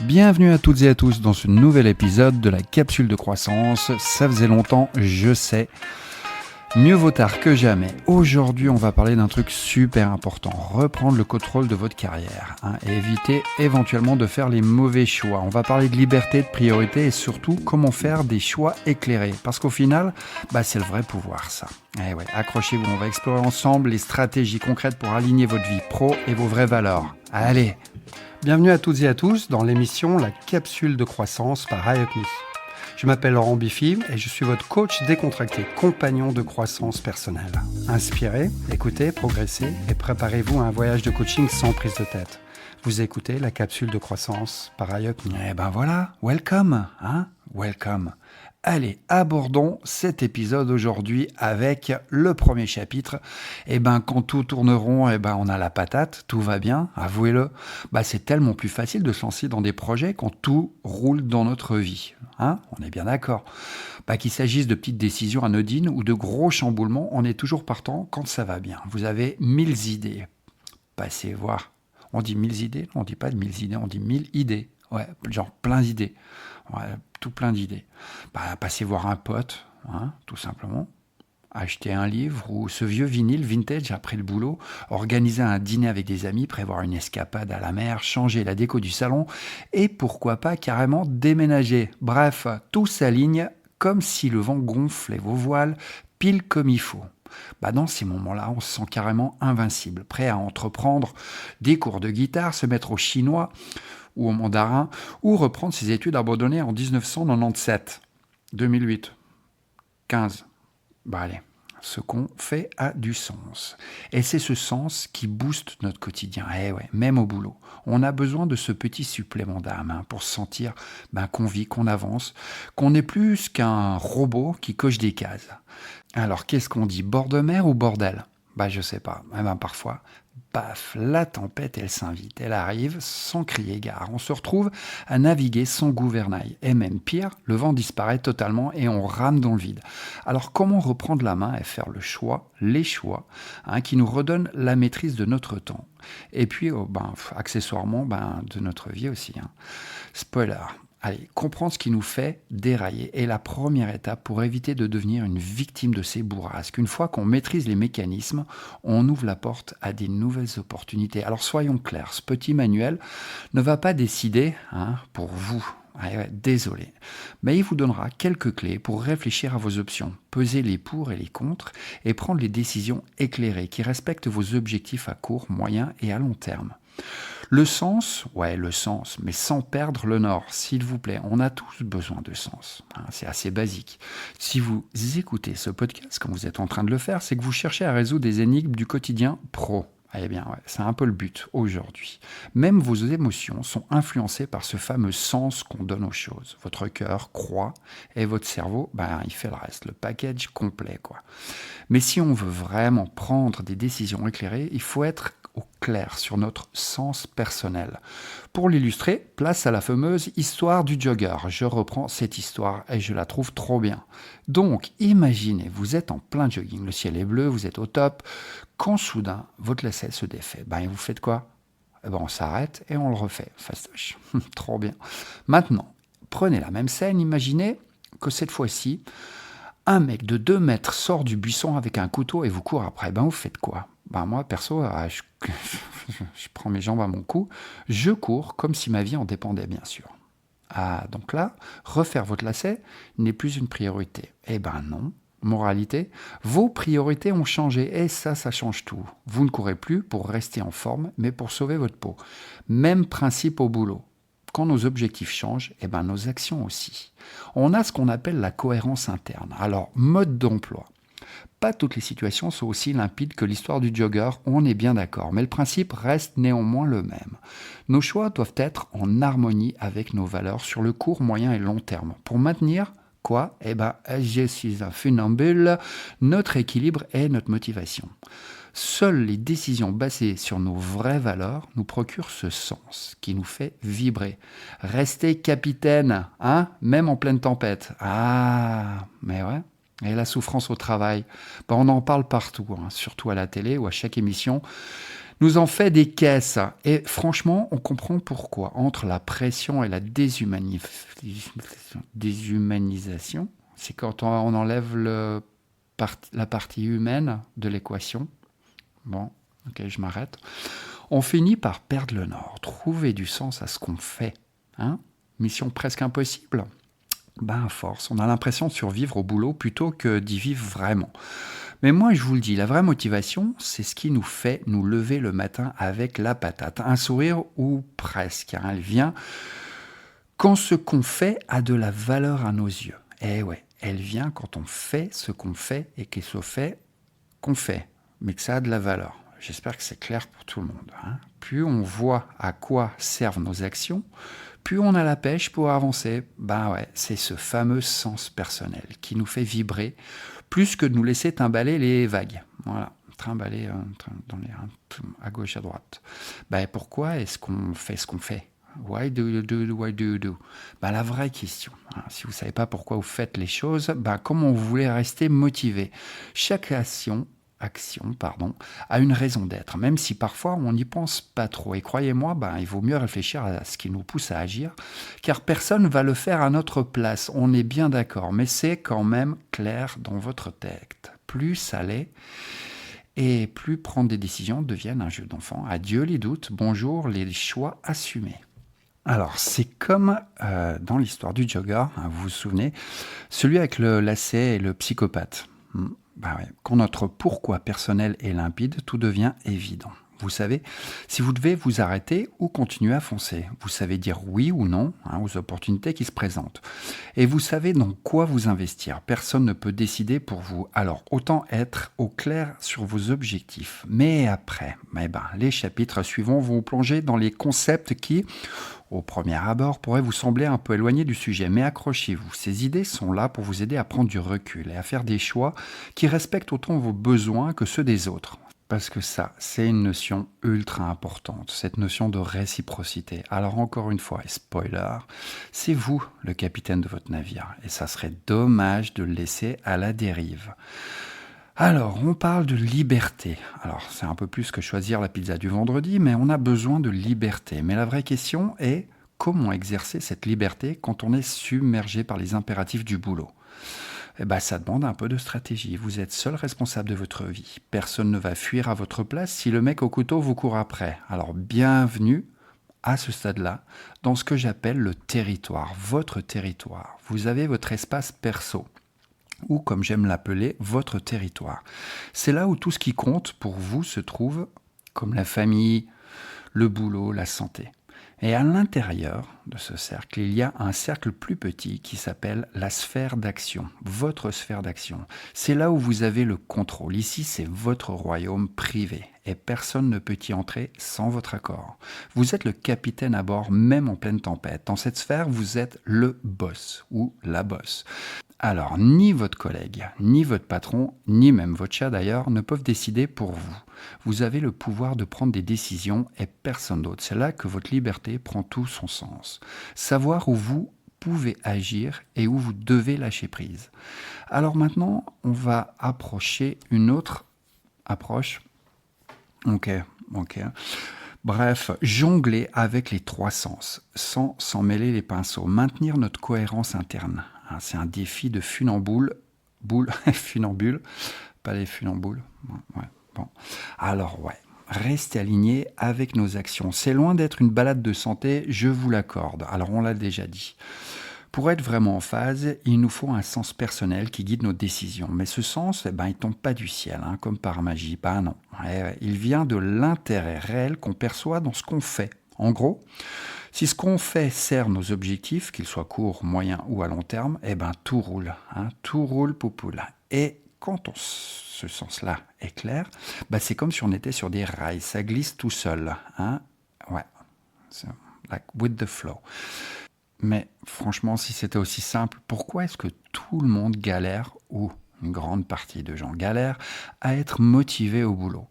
Bienvenue à toutes et à tous dans ce nouvel épisode de la capsule de croissance. Ça faisait longtemps, je sais. Mieux vaut tard que jamais. Aujourd'hui, on va parler d'un truc super important. Reprendre le contrôle de votre carrière. Et éviter éventuellement de faire les mauvais choix. On va parler de liberté, de priorité et surtout comment faire des choix éclairés. Parce qu'au final, c'est le vrai pouvoir ça. Accrochez-vous, on va explorer ensemble les stratégies concrètes pour aligner votre vie pro et vos vraies valeurs. Allez! Bienvenue à toutes et à tous dans l'émission La capsule de croissance par iUpMe. Je m'appelle Laurent Biffy et je suis votre coach décontracté, compagnon de croissance personnelle. Inspirez, écoutez, progressez et préparez-vous à un voyage de coaching sans prise de tête. Vous écoutez La capsule de croissance par iUpMe. Voilà, welcome, welcome. Allez, abordons cet épisode aujourd'hui avec le premier chapitre. Quand tout tourne rond, on a la patate, tout va bien, avouez-le. C'est tellement plus facile de se lancer dans des projets quand tout roule dans notre vie. On est bien d'accord. Qu'il s'agisse de petites décisions anodines ou de gros chamboulements, on est toujours partant quand ça va bien. Vous avez 1000 idées. Passez voir. On dit 1000 idées? Non, on dit pas de 1000 idées, on dit 1000 idées. Ouais, genre plein d'idées. Ouais, tout plein d'idées. Passez voir un pote, tout simplement. Acheter un livre ou ce vieux vinyle vintage après le boulot, organiser un dîner avec des amis, prévoir une escapade à la mer, changer la déco du salon et pourquoi pas carrément déménager. Bref, tout s'aligne comme si le vent gonflait vos voiles pile comme il faut. Dans ces moments-là, on se sent carrément invincible, prêt à entreprendre des cours de guitare, se mettre au chinois ou au mandarin, ou reprendre ses études abandonnées en 1997, 2008, 15. Allez, ce qu'on fait a du sens. Et c'est ce sens qui booste notre quotidien. Même au boulot. On a besoin de ce petit supplément d'âme pour se sentir qu'on vit, qu'on avance, qu'on n'est plus qu'un robot qui coche des cases. Alors, qu'est-ce qu'on dit, bord de mer ou bordel ? Je sais pas. Parfois, paf, la tempête, elle s'invite. Elle arrive sans crier gare. On se retrouve à naviguer sans gouvernail. Et même pire, le vent disparaît totalement et on rame dans le vide. Alors, comment reprendre la main et faire les choix, qui nous redonnent la maîtrise de notre temps. Et puis, accessoirement, de notre vie aussi. Spoiler. Allez, comprendre ce qui nous fait dérailler est la première étape pour éviter de devenir une victime de ces bourrasques. Une fois qu'on maîtrise les mécanismes, on ouvre la porte à des nouvelles opportunités. Alors soyons clairs, ce petit manuel ne va pas décider pour vous. Désolé. Mais il vous donnera quelques clés pour réfléchir à vos options, peser les pour et les contre et prendre les décisions éclairées qui respectent vos objectifs à court, moyen et à long terme. Le sens, mais sans perdre le nord, s'il vous plaît. On a tous besoin de sens. C'est assez basique. Si vous écoutez ce podcast, comme vous êtes en train de le faire, c'est que vous cherchez à résoudre des énigmes du quotidien pro. C'est un peu le but aujourd'hui. Même vos émotions sont influencées par ce fameux sens qu'on donne aux choses. Votre cœur croit et votre cerveau, il fait le reste, le package complet, quoi. Mais si on veut vraiment prendre des décisions éclairées, il faut être au clair sur notre sens personnel. Pour l'illustrer, place à la fameuse histoire du jogger. Je reprends cette histoire et je la trouve trop bien. Donc, imaginez, vous êtes en plein jogging, le ciel est bleu, vous êtes au top, quand soudain, votre lacet se défait. Et vous faites quoi ? On s'arrête et on le refait. Fastoche. Trop bien. Maintenant, prenez la même scène, imaginez que cette fois-ci, un mec de 2 mètres sort du buisson avec un couteau et vous court après. Vous faites quoi ? Moi, perso, je prends mes jambes à mon cou, je cours comme si ma vie en dépendait, bien sûr. Donc là, refaire votre lacet n'est plus une priorité. Non. Moralité, vos priorités ont changé et ça change tout. Vous ne courez plus pour rester en forme, mais pour sauver votre peau. Même principe au boulot. Quand nos objectifs changent, nos actions aussi. On a ce qu'on appelle la cohérence interne. Alors, mode d'emploi. Pas toutes les situations sont aussi limpides que l'histoire du jogger, on est bien d'accord, mais le principe reste néanmoins le même. Nos choix doivent être en harmonie avec nos valeurs sur le court, moyen et long terme. Pour maintenir quoi ? Je suis un funambule, notre équilibre et notre motivation. Seules les décisions basées sur nos vraies valeurs nous procurent ce sens qui nous fait vibrer. Restez capitaine, même en pleine tempête. Mais ouais. Et la souffrance au travail, on en parle partout, surtout à la télé ou à chaque émission. nous en fait des caisses. Et franchement, on comprend pourquoi. Entre la pression et la déshumanisation, c'est quand on enlève la partie humaine de l'équation. Bon, ok, je m'arrête. On finit par perdre le nord, trouver du sens à ce qu'on fait. Hein, mission presque impossible. Ben, à force, on a l'impression de survivre au boulot plutôt que d'y vivre vraiment. Mais moi, je vous le dis, la vraie motivation, c'est ce qui nous fait nous lever le matin avec la patate. Un sourire ou presque. Hein, elle vient quand ce qu'on fait a de la valeur à nos yeux. Eh ouais, elle vient quand on fait ce qu'on fait et qu'il se fait qu'on fait, mais que ça a de la valeur. J'espère que c'est clair pour tout le monde. Hein. Plus on voit à quoi servent nos actions, plus on a la pêche pour avancer. Ben ouais, c'est ce fameux sens personnel qui nous fait vibrer plus que de nous laisser timballer les vagues. Voilà, trimballer à gauche, à droite. Ben pourquoi est-ce qu'on fait ce qu'on fait? Why do you do? Ben, la vraie question, hein, si vous ne savez pas pourquoi vous faites les choses, ben, comment vous voulez rester motivé? Chaque action a une raison d'être, même si parfois on n'y pense pas trop. Et croyez-moi, il vaut mieux réfléchir à ce qui nous pousse à agir, car personne ne va le faire à notre place, on est bien d'accord, mais c'est quand même clair dans votre texte. Plus ça l'est, et plus prendre des décisions deviennent un jeu d'enfant. Adieu les doutes, bonjour les choix assumés. Alors, c'est comme dans l'histoire du jogger, hein, vous vous souvenez, celui avec le lacet et le psychopathe. Ouais. Quand notre pourquoi personnel est limpide, tout devient évident. Vous savez, si vous devez vous arrêter ou continuer à foncer, vous savez dire oui ou non aux opportunités qui se présentent. Et vous savez dans quoi vous investir. Personne ne peut décider pour vous. Alors, autant être au clair sur vos objectifs. Mais après, les chapitres suivants vont vous plonger dans les concepts qui, au premier abord, pourraient vous sembler un peu éloignés du sujet. Mais accrochez-vous, ces idées sont là pour vous aider à prendre du recul et à faire des choix qui respectent autant vos besoins que ceux des autres. Parce que ça, c'est une notion ultra importante, cette notion de réciprocité. Alors encore une fois, et spoiler, c'est vous le capitaine de votre navire. Et ça serait dommage de le laisser à la dérive. Alors, on parle de liberté. Alors, c'est un peu plus que choisir la pizza du vendredi, mais on a besoin de liberté. Mais la vraie question est, comment exercer cette liberté quand on est submergé par les impératifs du boulot ? Ça demande un peu de stratégie. Vous êtes seul responsable de votre vie. Personne ne va fuir à votre place si le mec au couteau vous court après. Alors bienvenue à ce stade-là dans ce que j'appelle le territoire, votre territoire. Vous avez votre espace perso, ou comme j'aime l'appeler, votre territoire. C'est là où tout ce qui compte pour vous se trouve, comme la famille, le boulot, la santé. Et à l'intérieur de ce cercle, il y a un cercle plus petit qui s'appelle la sphère d'action, votre sphère d'action. C'est là où vous avez le contrôle. Ici, c'est votre royaume privé et personne ne peut y entrer sans votre accord. Vous êtes le capitaine à bord, même en pleine tempête. Dans cette sphère, vous êtes le boss ou la boss. Alors, ni votre collègue, ni votre patron, ni même votre chat d'ailleurs, ne peuvent décider pour vous. Vous avez le pouvoir de prendre des décisions et personne d'autre. C'est là que votre liberté prend tout son sens. Savoir où vous pouvez agir et où vous devez lâcher prise. Alors maintenant, on va approcher une autre approche. Ok. Bref, jongler avec les trois sens, sans s'en mêler les pinceaux, maintenir notre cohérence interne. C'est un défi de funambule, funambule, pas les funambules. Ouais, bon. Alors rester aligné avec nos actions. C'est loin d'être une balade de santé, je vous l'accorde. Alors on l'a déjà dit. Pour être vraiment en phase, il nous faut un sens personnel qui guide nos décisions. Mais ce sens, il ne tombe pas du ciel, comme par magie. Non. Il vient de l'intérêt réel qu'on perçoit dans ce qu'on fait. En gros, si ce qu'on fait sert nos objectifs, qu'ils soient courts, moyens ou à long terme, tout roule. Tout roule, poupoule. Et quand ce sens-là est clair, c'est comme si on était sur des rails. Ça glisse tout seul. C'est like with the flow. Mais franchement, si c'était aussi simple, pourquoi est-ce que tout le monde galère, ou une grande partie de gens galèrent, à être motivés au boulot?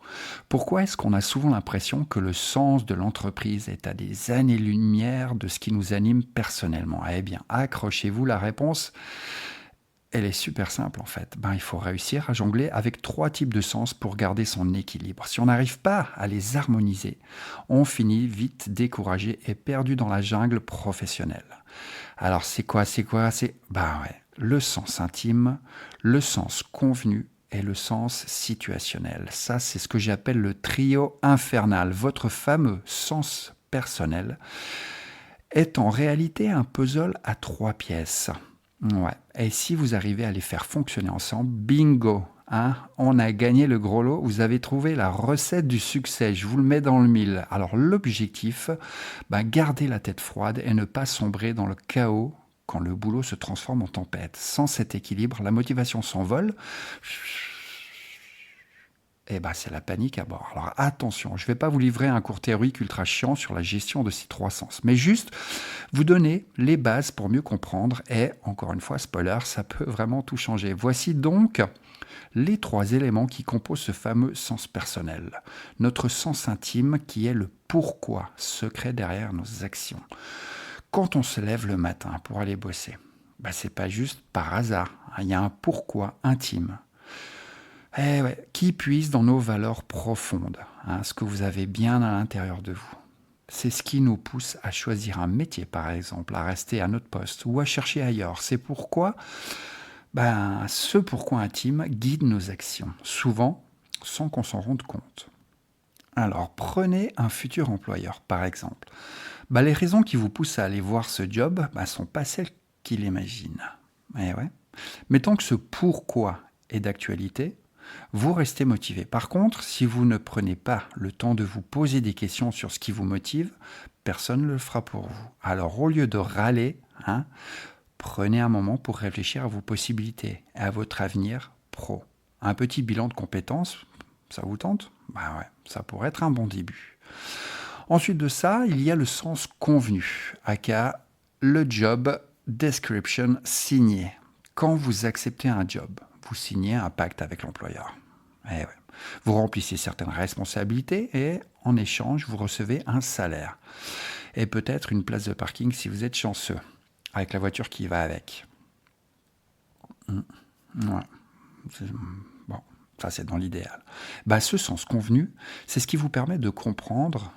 Pourquoi est-ce qu'on a souvent l'impression que le sens de l'entreprise est à des années-lumière de ce qui nous anime personnellement? Eh bien, accrochez-vous, la réponse elle est super simple en fait. Il faut réussir à jongler avec 3 types de sens pour garder son équilibre. Si on n'arrive pas à les harmoniser, on finit vite découragé et perdu dans la jungle professionnelle. Alors c'est quoi? C'est le sens intime, le sens convenu et le sens situationnel. Ça, c'est ce que j'appelle le trio infernal. Votre fameux sens personnel est en réalité un puzzle à 3 pièces. Ouais. Et si vous arrivez à les faire fonctionner ensemble, bingo, hein, on a gagné le gros lot. Vous avez trouvé la recette du succès. Je vous le mets dans le mille. Alors l'objectif, garder la tête froide et ne pas sombrer dans le chaos quand le boulot se transforme en tempête. Sans cet équilibre, la motivation s'envole. Et c'est la panique à bord. Alors attention, je ne vais pas vous livrer un cours théorique ultra chiant sur la gestion de ces 3 sens, mais juste vous donner les bases pour mieux comprendre et, encore une fois, spoiler, ça peut vraiment tout changer. Voici donc les 3 éléments qui composent ce fameux sens personnel. Notre sens intime qui est le pourquoi secret derrière nos actions. Quand on se lève le matin pour aller bosser, c'est pas juste par hasard, il y a un pourquoi intime. Qui puise dans nos valeurs profondes, ce que vous avez bien à l'intérieur de vous. C'est ce qui nous pousse à choisir un métier, par exemple, à rester à notre poste ou à chercher ailleurs. C'est pourquoi ce pourquoi intime guide nos actions, souvent sans qu'on s'en rende compte. Alors, prenez un futur employeur, par exemple. Les raisons qui vous poussent à aller voir ce job sont pas celles qu'il imagine. Mais tant que ce pourquoi est d'actualité, vous restez motivé. Par contre, si vous ne prenez pas le temps de vous poser des questions sur ce qui vous motive, personne ne le fera pour vous. Alors, au lieu de râler, prenez un moment pour réfléchir à vos possibilités et à votre avenir pro. Un petit bilan de compétences, ça vous tente? Ça pourrait être un bon début. Ensuite de ça, il y a le sens convenu, aka le job description signé. Quand vous acceptez un job, vous signez un pacte avec l'employeur. Vous remplissez certaines responsabilités et en échange, vous recevez un salaire. Et peut-être une place de parking si vous êtes chanceux, avec la voiture qui va avec. Bon, ça c'est dans l'idéal. Ce sens convenu, c'est ce qui vous permet de comprendre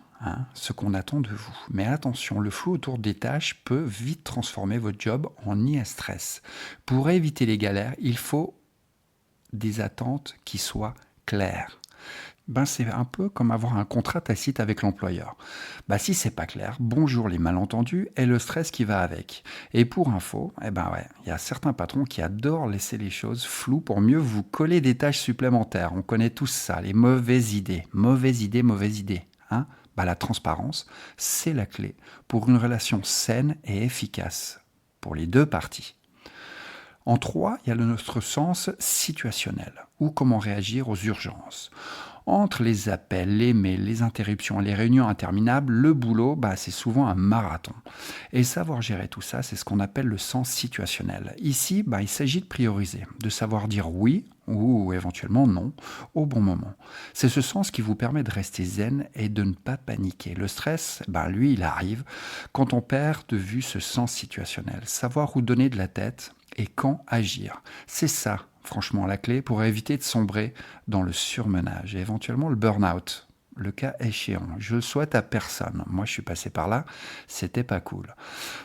ce qu'on attend de vous. Mais attention, le flou autour des tâches peut vite transformer votre job en nid à stress. Pour éviter les galères, il faut des attentes qui soient claires. C'est un peu comme avoir un contrat tacite avec l'employeur. Si c'est pas clair, bonjour les malentendus et le stress qui va avec. Et pour info, il y a certains patrons qui adorent laisser les choses floues pour mieux vous coller des tâches supplémentaires. On connaît tous ça, les mauvaises idées. Mauvaises idées. La transparence, c'est la clé pour une relation saine et efficace pour les 2 parties. En 3, il y a notre sens situationnel, ou comment réagir aux urgences. Entre les appels, les mails, les interruptions, les réunions interminables, le boulot, c'est souvent un marathon. Et savoir gérer tout ça, c'est ce qu'on appelle le sens situationnel. Ici, il s'agit de prioriser, de savoir dire oui ou éventuellement non au bon moment. C'est ce sens qui vous permet de rester zen et de ne pas paniquer. Le stress, lui, il arrive quand on perd de vue ce sens situationnel. Savoir où donner de la tête et quand agir. C'est ça, franchement, la clé pour éviter de sombrer dans le surmenage et éventuellement le burn-out. Le cas échéant. Je le souhaite à personne. Moi, je suis passé par là. C'était pas cool.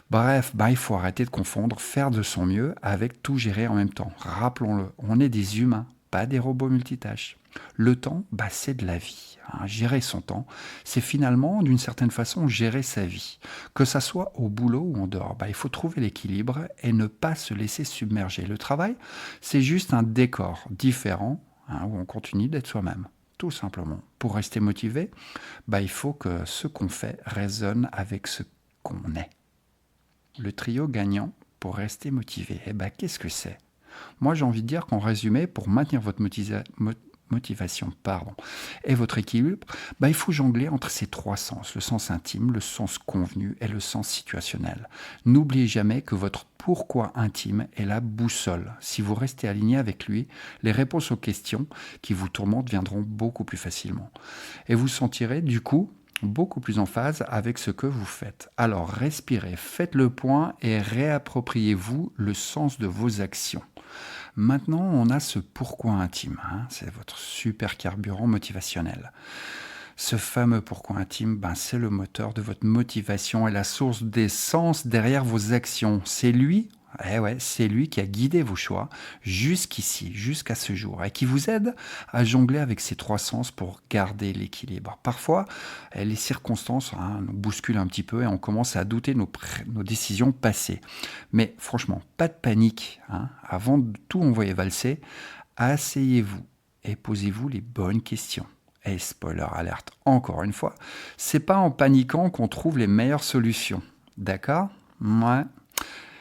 Bref, il faut arrêter de confondre faire de son mieux avec tout gérer en même temps. Rappelons-le, on est des humains, pas des robots multitâches. Le temps, c'est de la vie. Gérer son temps, c'est finalement, d'une certaine façon, gérer sa vie. Que ça soit au boulot ou en dehors, il faut trouver l'équilibre et ne pas se laisser submerger. Le travail, c'est juste un décor différent où on continue d'être soi-même. Tout simplement. Pour rester motivé, il faut que ce qu'on fait résonne avec ce qu'on est. Le trio gagnant pour rester motivé, qu'est-ce que c'est? Moi, j'ai envie de dire qu'en résumé, pour maintenir votre motivation et votre équilibre, il faut jongler entre ces 3 sens, le sens intime, le sens convenu et le sens situationnel. N'oubliez jamais que votre pourquoi intime est la boussole. Si vous restez aligné avec lui, les réponses aux questions qui vous tourmentent viendront beaucoup plus facilement. Et vous sentirez du coup beaucoup plus en phase avec ce que vous faites. Alors respirez, faites le point et réappropriez-vous le sens de vos actions. Maintenant, on a ce pourquoi intime, hein, c'est votre super carburant motivationnel. Ce fameux pourquoi intime, c'est le moteur de votre motivation et la source d'essence derrière vos actions. C'est lui, c'est lui qui a guidé vos choix jusqu'ici, jusqu'à ce jour, et qui vous aide à jongler avec ces trois sens pour garder l'équilibre. Parfois, les circonstances nous bousculent un petit peu et on commence à douter de nos décisions passées. Mais franchement, pas de panique. Avant de tout envoyer valser, asseyez-vous et posez-vous les bonnes questions. Et spoiler alerte, encore une fois, c'est pas en paniquant qu'on trouve les meilleures solutions. D'accord ? Ouais.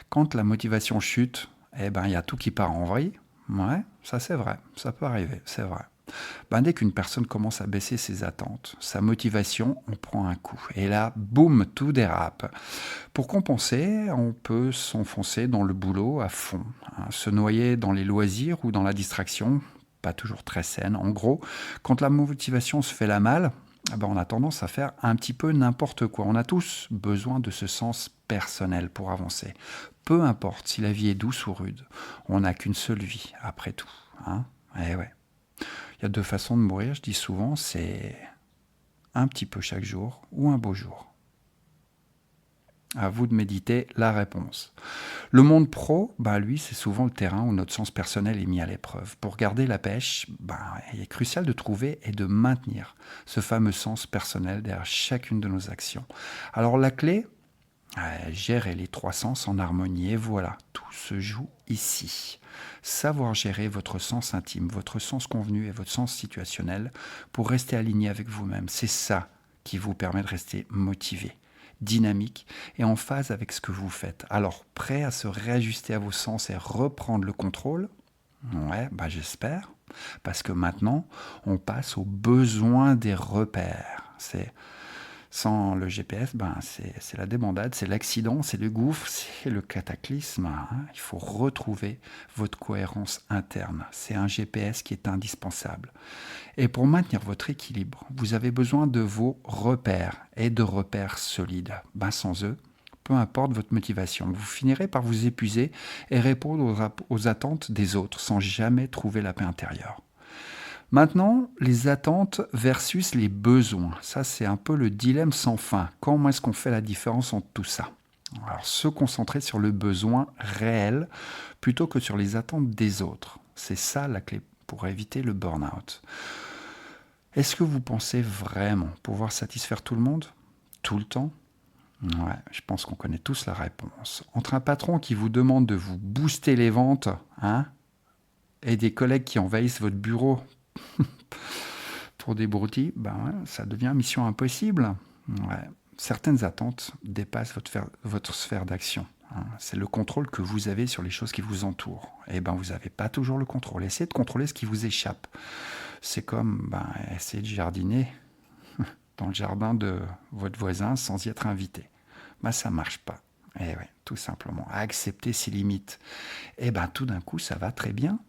Quand la motivation chute, il y a tout qui part en vrille. Ouais, ça c'est vrai, ça peut arriver, c'est vrai. Dès qu'une personne commence à baisser ses attentes, sa motivation, on prend un coup. Et là, boum, tout dérape. Pour compenser, on peut s'enfoncer dans le boulot à fond, se noyer dans les loisirs ou dans la distraction, pas toujours très saine. En gros, quand la motivation se fait la malle, on a tendance à faire un petit peu n'importe quoi. On a tous besoin de ce sens personnel pour avancer. Peu importe si la vie est douce ou rude, on n'a qu'une seule vie, après tout. Il y a deux façons de mourir, je dis souvent, c'est un petit peu chaque jour ou un beau jour. À vous de méditer la réponse. Le monde pro, lui, c'est souvent le terrain où notre sens personnel est mis à l'épreuve. Pour garder la pêche, il est crucial de trouver et de maintenir ce fameux sens personnel derrière chacune de nos actions. Alors la clé, gérer les trois sens en harmonie. Et voilà, tout se joue ici. Savoir gérer votre sens intime, votre sens convenu et votre sens situationnel pour rester aligné avec vous-même. C'est ça qui vous permet de rester motivé, dynamique et en phase avec ce que vous faites. Alors, prêt à se réajuster à vos sens et reprendre le contrôle ? J'espère. Parce que maintenant, on passe aux besoins des repères. Sans le GPS, c'est la débandade, c'est l'accident, c'est le gouffre, c'est le cataclysme. Il faut retrouver votre cohérence interne. C'est un GPS qui est indispensable. Et pour maintenir votre équilibre, vous avez besoin de vos repères et de repères solides. Sans eux, peu importe votre motivation, vous finirez par vous épuiser et répondre aux attentes des autres sans jamais trouver la paix intérieure. Maintenant, les attentes versus les besoins. Ça, c'est un peu le dilemme sans fin. Comment est-ce qu'on fait la différence entre tout ça ? Alors, se concentrer sur le besoin réel plutôt que sur les attentes des autres. C'est ça la clé pour éviter le burn-out. Est-ce que vous pensez vraiment pouvoir satisfaire tout le monde ? Tout le temps ? Je pense qu'on connaît tous la réponse. Entre un patron qui vous demande de vous booster les ventes, et des collègues qui envahissent votre bureau pour des broutilles, ça devient mission impossible. Certaines attentes dépassent votre sphère d'action. C'est le contrôle que vous avez sur les choses qui vous entourent. Et vous n'avez pas toujours le contrôle. Essayez de contrôler ce qui vous échappe. C'est comme essayer de jardiner dans le jardin de votre voisin sans y être invité. Ça ne marche pas. Tout simplement. Accepter ses limites. Et tout d'un coup, ça va très bien.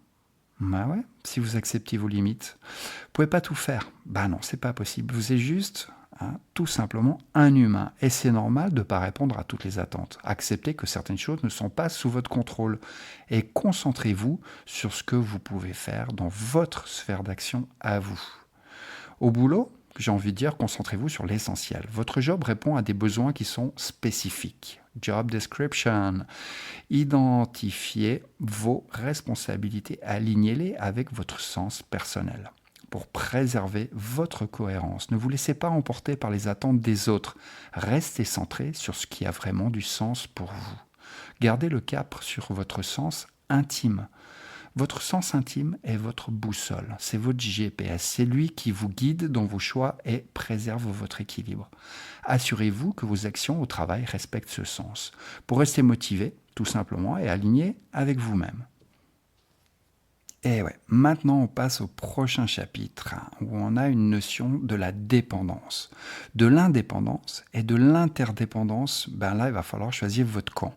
Si vous acceptez vos limites, vous pouvez pas tout faire. Non, c'est pas possible. Vous êtes juste, tout simplement, un humain. Et c'est normal de ne pas répondre à toutes les attentes. Acceptez que certaines choses ne sont pas sous votre contrôle. Et concentrez-vous sur ce que vous pouvez faire dans votre sphère d'action à vous. Au boulot, j'ai envie de dire, concentrez-vous sur l'essentiel. Votre job répond à des besoins qui sont spécifiques. Job description. Identifiez vos responsabilités, alignez-les avec votre sens personnel pour préserver votre cohérence. Ne vous laissez pas emporter par les attentes des autres. Restez centré sur ce qui a vraiment du sens pour vous. Gardez le cap sur votre sens intime. Votre sens intime est votre boussole, c'est votre GPS, c'est lui qui vous guide dans vos choix et préserve votre équilibre. Assurez-vous que vos actions au travail respectent ce sens, pour rester motivé, tout simplement, et aligné avec vous-même. Et maintenant on passe au prochain chapitre, où on a une notion de la dépendance, de l'indépendance et de l'interdépendance. Là, il va falloir choisir votre camp.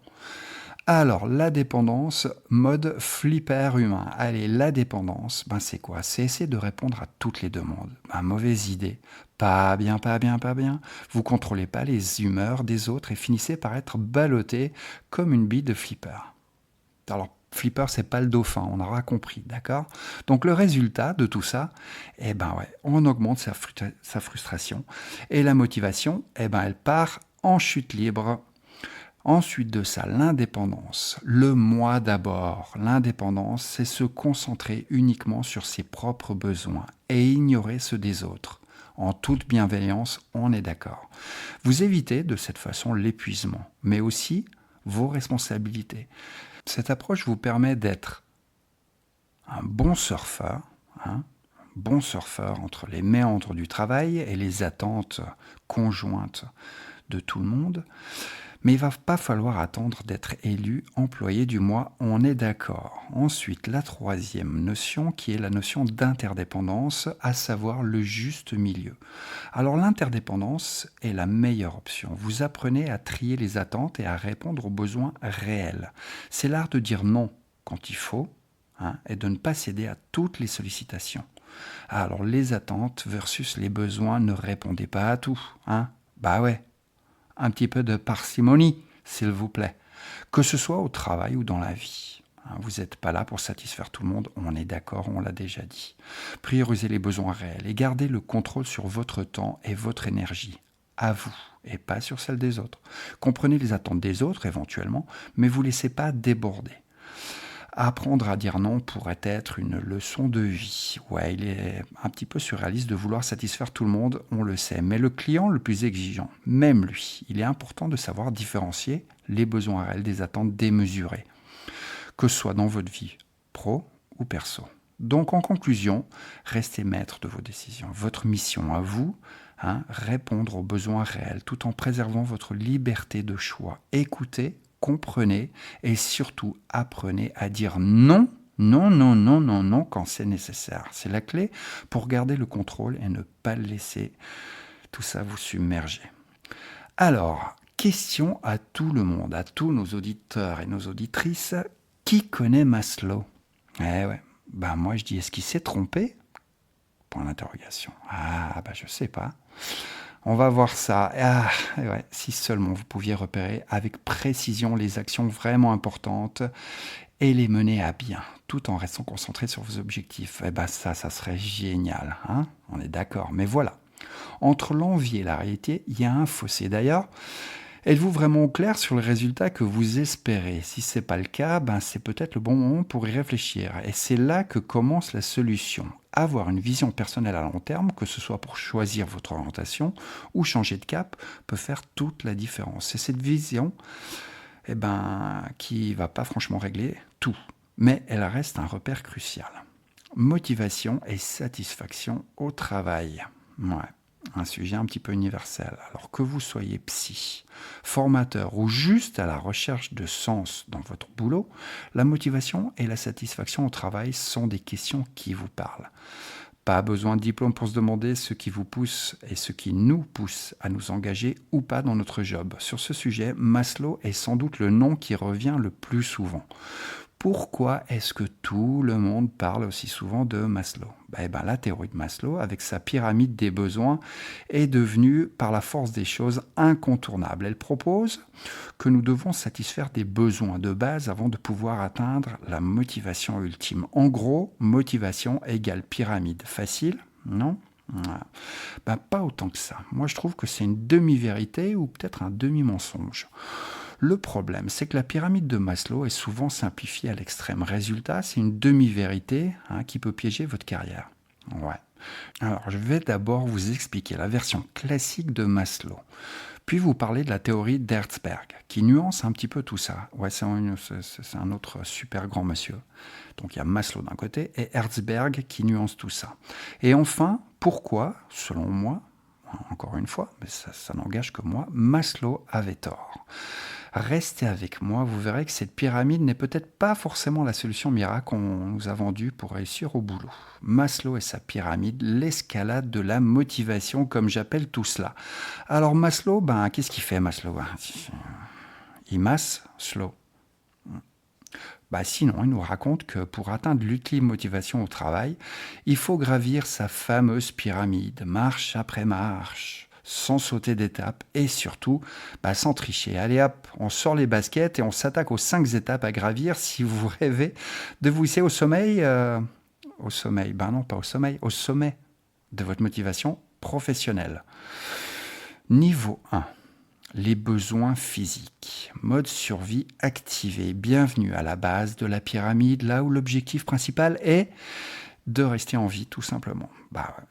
Alors, la dépendance, mode flipper humain. Allez, la dépendance, c'est quoi ? C'est essayer de répondre à toutes les demandes. Mauvaise idée. Pas bien. Vous contrôlez pas les humeurs des autres et finissez par être ballotté comme une bille de flipper. Alors, Flipper, c'est pas le dauphin, on aura compris, d'accord? Donc le résultat de tout ça, on augmente sa frustration et la motivation, elle part en chute libre. Ensuite de ça, l'indépendance. Le moi d'abord. L'indépendance, c'est se concentrer uniquement sur ses propres besoins et ignorer ceux des autres. En toute bienveillance, on est d'accord. Vous évitez de cette façon l'épuisement, mais aussi vos responsabilités. Cette approche vous permet d'être un bon surfeur, bon surfeur entre les méandres du travail et les attentes conjointes de tout le monde. Mais il ne va pas falloir attendre d'être élu employé du mois, on est d'accord. Ensuite, la troisième notion qui est la notion d'interdépendance, à savoir le juste milieu. Alors l'interdépendance est la meilleure option. Vous apprenez à trier les attentes et à répondre aux besoins réels. C'est l'art de dire non quand il faut, et de ne pas céder à toutes les sollicitations. Alors les attentes versus les besoins, ne répondez pas à tout. Bah ouais. Un petit peu de parcimonie, s'il vous plaît. Que ce soit au travail ou dans la vie. Vous n'êtes pas là pour satisfaire tout le monde, on est d'accord, on l'a déjà dit. Priorisez les besoins réels et gardez le contrôle sur votre temps et votre énergie. À vous, et pas sur celle des autres. Comprenez les attentes des autres, éventuellement, mais vous ne laissez pas déborder. Apprendre à dire non pourrait être une leçon de vie. Ouais, il est un petit peu surréaliste de vouloir satisfaire tout le monde, on le sait. Mais le client le plus exigeant, même lui, il est important de savoir différencier les besoins réels des attentes démesurées, que ce soit dans votre vie pro ou perso. Donc en conclusion, restez maître de vos décisions. Votre mission à vous, répondre aux besoins réels tout en préservant votre liberté de choix. Écoutez, comprenez et surtout apprenez à dire non, non quand c'est nécessaire. C'est la clé pour garder le contrôle et ne pas laisser tout ça vous submerger. Alors, question à tout le monde, à tous nos auditeurs et nos auditrices, qui connaît Maslow? Moi je dis, est-ce qu'il s'est trompé? Point d'interrogation. Je sais pas. On va voir ça. Si seulement vous pouviez repérer avec précision les actions vraiment importantes et les mener à bien, tout en restant concentré sur vos objectifs. Ça serait génial. On est d'accord. Mais voilà. Entre l'envie et la réalité, il y a un fossé. D'ailleurs, êtes-vous vraiment au clair sur le résultat que vous espérez? Si ce n'est pas le cas, c'est peut-être le bon moment pour y réfléchir. Et c'est là que commence la solution. Avoir une vision personnelle à long terme, que ce soit pour choisir votre orientation ou changer de cap, peut faire toute la différence. C'est cette vision qui ne va pas franchement régler tout, mais elle reste un repère crucial. Motivation et satisfaction au travail. Un sujet un petit peu universel. Alors que vous soyez psy, formateur ou juste à la recherche de sens dans votre boulot, la motivation et la satisfaction au travail sont des questions qui vous parlent. Pas besoin de diplôme pour se demander ce qui vous pousse et ce qui nous pousse à nous engager ou pas dans notre job. Sur ce sujet, Maslow est sans doute le nom qui revient le plus souvent. Pourquoi est-ce que tout le monde parle aussi souvent de Maslow? La théorie de Maslow, avec sa pyramide des besoins, est devenue, par la force des choses, incontournable. Elle propose que nous devons satisfaire des besoins de base avant de pouvoir atteindre la motivation ultime. En gros, motivation égale pyramide. Facile, non? Pas autant que ça. Moi, je trouve que c'est une demi-vérité ou peut-être un demi-mensonge. Le problème, c'est que la pyramide de Maslow est souvent simplifiée à l'extrême. Résultat, c'est une demi-vérité qui peut piéger votre carrière. Alors, je vais d'abord vous expliquer la version classique de Maslow, puis vous parler de la théorie d'Herzberg, qui nuance un petit peu tout ça. C'est un autre super grand monsieur. Donc, il y a Maslow d'un côté et Herzberg qui nuance tout ça. Et enfin, pourquoi, selon moi, encore une fois, mais ça n'engage que moi, Maslow avait tort. Restez avec moi, vous verrez que cette pyramide n'est peut-être pas forcément la solution miracle qu'on nous a vendue pour réussir au boulot. Maslow et sa pyramide, l'escalade de la motivation, comme j'appelle tout cela. Alors Maslow, qu'est-ce qu'il fait Maslow? Il masse slow. Sinon, il nous raconte que pour atteindre l'ultime motivation au travail, il faut gravir sa fameuse pyramide, marche après marche, sans sauter d'étape et surtout sans tricher. Allez hop, on sort les baskets et on s'attaque aux 5 étapes à gravir si vous rêvez de vous hisser au sommeil. Au sommeil, non pas au sommeil, au sommet de votre motivation professionnelle. Niveau 1. Les besoins physiques. Mode survie activé. Bienvenue à la base de la pyramide, là où l'objectif principal est de rester en vie, tout simplement.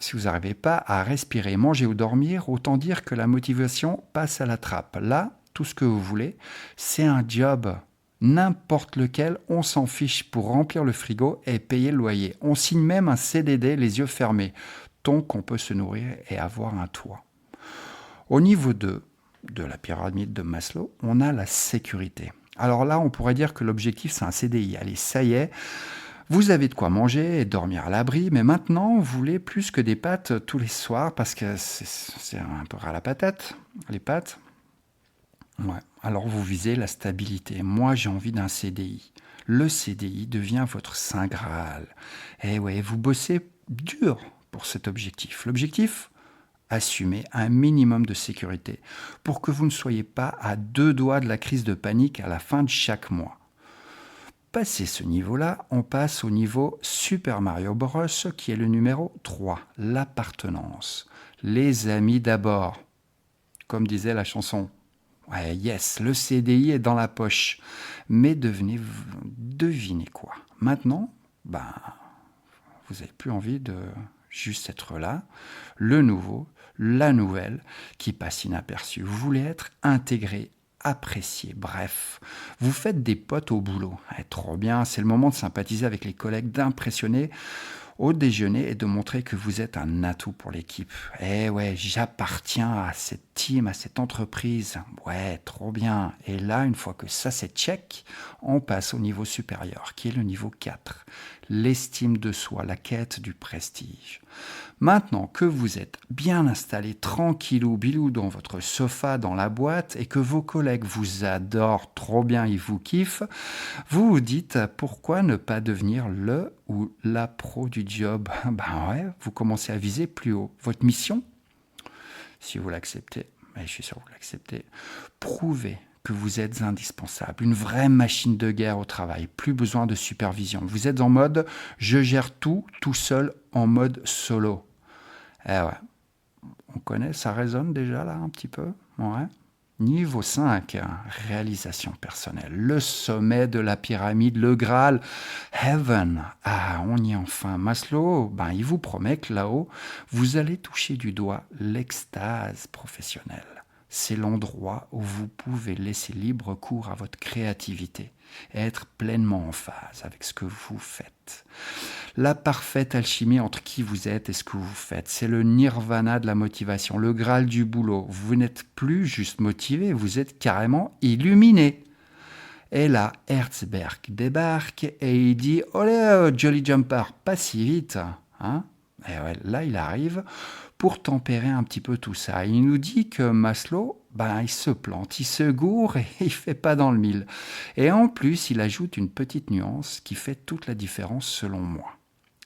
Si vous n'arrivez pas à respirer, manger ou dormir, autant dire que la motivation passe à la trappe. Là, tout ce que vous voulez, c'est un job. N'importe lequel, on s'en fiche pour remplir le frigo et payer le loyer. On signe même un CDD les yeux fermés, tant qu'on peut se nourrir et avoir un toit. Au niveau 2, de la pyramide de Maslow, on a la sécurité. Alors là, on pourrait dire que l'objectif, c'est un CDI. Allez, ça y est, vous avez de quoi manger et dormir à l'abri, mais maintenant, vous voulez plus que des pâtes tous les soirs parce que c'est un peu ras la patate, les pâtes. Ouais. Alors vous visez la stabilité. Moi, j'ai envie d'un CDI. Le CDI devient votre Saint Graal. Et ouais, vous bossez dur pour cet objectif. L'objectif ? Assumer un minimum de sécurité pour que vous ne soyez pas à 2 doigts de la crise de panique à la fin de chaque mois. Passé ce niveau-là, on passe au niveau Super Mario Bros, qui est le numéro 3, l'appartenance. Les amis d'abord. Comme disait la chanson. Ouais, yes, le CDI est dans la poche. Mais devinez quoi. Maintenant, vous n'avez plus envie de juste être là. Le nouveau, la nouvelle, qui passe inaperçue. Vous voulez être intégré, apprécié, bref. Vous faites des potes au boulot. Trop bien, c'est le moment de sympathiser avec les collègues, d'impressionner au déjeuner et de montrer que vous êtes un atout pour l'équipe. Ouais, j'appartiens à cette team, à cette entreprise. Ouais, trop bien. Et là, une fois que ça c'est check, on passe au niveau supérieur, qui est le niveau 4. L'estime de soi, la quête du prestige. Maintenant que vous êtes bien installé, tranquillou, bilou dans votre sofa, dans la boîte, et que vos collègues vous adorent trop bien, ils vous kiffent, vous vous dites pourquoi ne pas devenir le ou la pro du job. Vous commencez à viser plus haut. Votre mission, si vous l'acceptez, mais je suis sûr que vous l'acceptez, prouvez que vous êtes indispensable, une vraie machine de guerre au travail, plus besoin de supervision. Vous êtes en mode « je gère tout seul » en mode solo. On connaît, ça résonne déjà là un petit peu. Ouais. Niveau 5, réalisation personnelle, le sommet de la pyramide, le Graal, Heaven. On y est enfin. Maslow, il vous promet que là-haut, vous allez toucher du doigt l'extase professionnelle. C'est l'endroit où vous pouvez laisser libre cours à votre créativité et être pleinement en phase avec ce que vous faites. La parfaite alchimie entre qui vous êtes et ce que vous faites, c'est le nirvana de la motivation, le Graal du boulot. Vous n'êtes plus juste motivé, vous êtes carrément illuminé. Et là, Herzberg débarque et il dit « Olé, Jolly Jumper, pas si vite !» Et là, il arrive pour tempérer un petit peu tout ça. Il nous dit que Maslow, il se plante, il se gourre et il fait pas dans le mille. Et en plus, il ajoute une petite nuance qui fait toute la différence selon moi.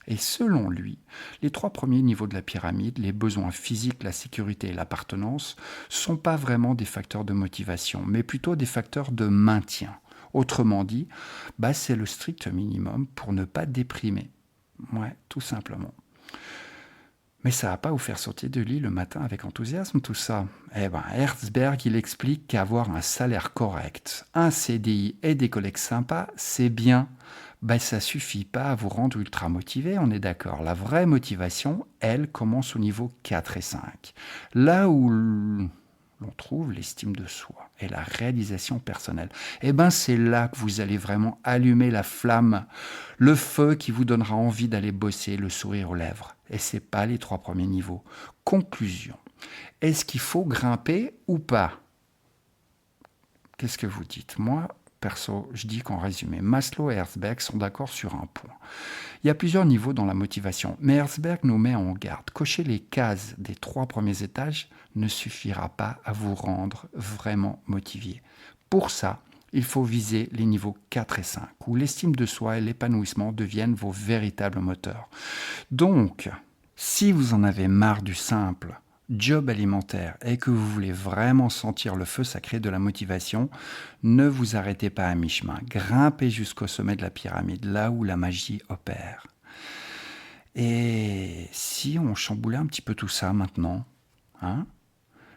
Et selon lui, les 3 premiers niveaux de la pyramide, les besoins physiques, la sécurité et l'appartenance, sont pas vraiment des facteurs de motivation, mais plutôt des facteurs de maintien. Autrement dit, c'est le strict minimum pour ne pas déprimer. Ouais, tout simplement. Mais ça va pas vous faire sauter de lit le matin avec enthousiasme, tout ça. Herzberg, il explique qu'avoir un salaire correct, un CDI et des collègues sympas, c'est bien. Ça suffit pas à vous rendre ultra motivé, on est d'accord. La vraie motivation, elle, commence au niveau 4 et 5. Là où l'on trouve l'estime de soi et la réalisation personnelle. C'est là que vous allez vraiment allumer la flamme, le feu qui vous donnera envie d'aller bosser, le sourire aux lèvres. Et c'est pas les 3 premiers niveaux. Conclusion. Est-ce qu'il faut grimper ou pas ? Qu'est-ce que vous dites ? Moi, perso, je dis qu'en résumé, Maslow et Herzberg sont d'accord sur un point. Il y a plusieurs niveaux dans la motivation, mais Herzberg nous met en garde. Cocher les cases des 3 premiers étages ne suffira pas à vous rendre vraiment motivé. Pour ça, il faut viser les niveaux 4 et 5, où l'estime de soi et l'épanouissement deviennent vos véritables moteurs. Donc, si vous en avez marre du simple, job alimentaire et que vous voulez vraiment sentir le feu sacré de la motivation, ne vous arrêtez pas à mi-chemin. Grimpez jusqu'au sommet de la pyramide, là où la magie opère. Et si on chamboulait un petit peu tout ça maintenant, hein?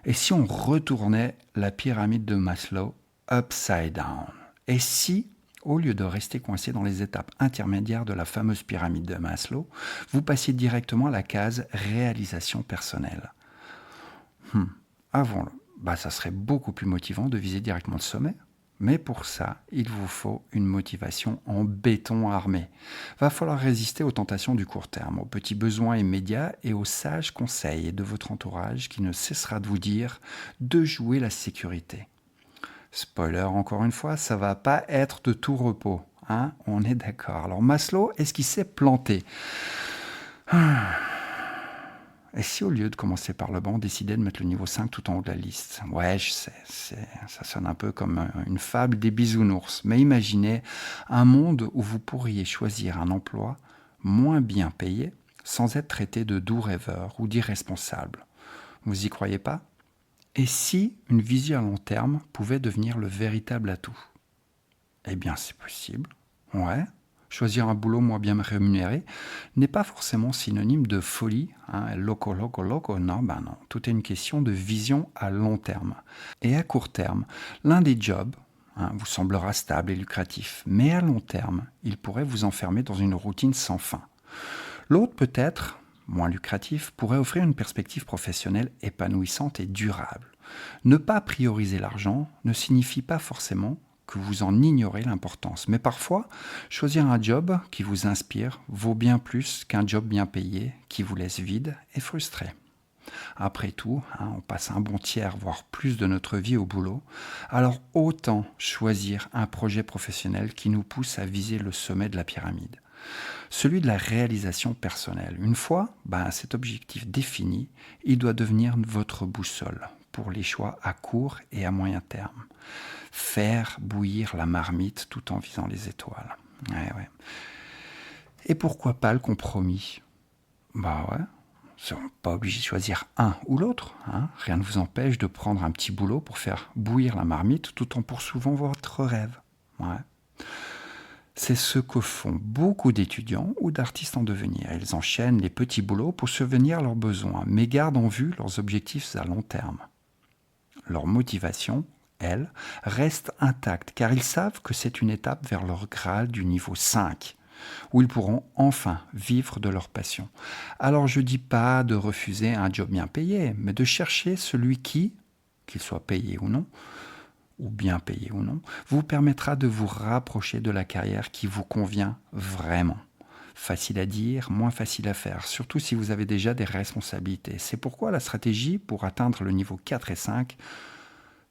Et si on retournait la pyramide de Maslow upside down? Et si, au lieu de rester coincé dans les étapes intermédiaires de la fameuse pyramide de Maslow, vous passiez directement à la case réalisation personnelle? Avant, ça serait beaucoup plus motivant de viser directement le sommet. Mais pour ça, il vous faut une motivation en béton armé. Va falloir résister aux tentations du court terme, aux petits besoins immédiats et aux sages conseils de votre entourage qui ne cessera de vous dire de jouer la sécurité. Spoiler encore une fois, ça va pas être de tout repos, hein, on est d'accord. Alors Maslow, est-ce qu'il s'est planté? Et si au lieu de commencer par le bas, on décidait de mettre le niveau 5 tout en haut de la liste? Ouais, je sais, ça sonne un peu comme une fable des bisounours. Mais imaginez un monde où vous pourriez choisir un emploi moins bien payé sans être traité de doux rêveur ou d'irresponsable. Vous y croyez pas? Et si une vision à long terme pouvait devenir le véritable atout? Eh bien, c'est possible. Ouais. Choisir un boulot moins bien rémunéré n'est pas forcément synonyme de folie. Loco. Non, non. Tout est une question de vision à long terme. Et à court terme, l'un des jobs vous semblera stable et lucratif. Mais à long terme, il pourrait vous enfermer dans une routine sans fin. L'autre, peut-être, moins lucratif, pourrait offrir une perspective professionnelle épanouissante et durable. Ne pas prioriser l'argent ne signifie pas forcément que vous en ignorez l'importance. Mais parfois, choisir un job qui vous inspire vaut bien plus qu'un job bien payé qui vous laisse vide et frustré. Après tout, on passe un bon tiers, voire plus de notre vie au boulot. Alors autant choisir un projet professionnel qui nous pousse à viser le sommet de la pyramide. Celui de la réalisation personnelle. Une fois cet objectif défini, il doit devenir votre boussole pour les choix à court et à moyen terme. Faire bouillir la marmite tout en visant les étoiles. Ouais. Et pourquoi pas le compromis? Ouais, vous n'êtes pas obligé de choisir un ou l'autre. Rien ne vous empêche de prendre un petit boulot pour faire bouillir la marmite tout en poursuivant votre rêve. Ouais. C'est ce que font beaucoup d'étudiants ou d'artistes en devenir. Ils enchaînent les petits boulots pour subvenir leurs besoins, mais gardent en vue leurs objectifs à long terme. Leur motivation, elle, reste intacte, car ils savent que c'est une étape vers leur Graal du niveau 5, où ils pourront enfin vivre de leur passion. Alors je ne dis pas de refuser un job bien payé, mais de chercher celui qui, qu'il soit payé ou non, ou bien payé ou non, vous permettra de vous rapprocher de la carrière qui vous convient vraiment. Facile à dire, moins facile à faire, surtout si vous avez déjà des responsabilités. C'est pourquoi la stratégie pour atteindre le niveau 4 et 5,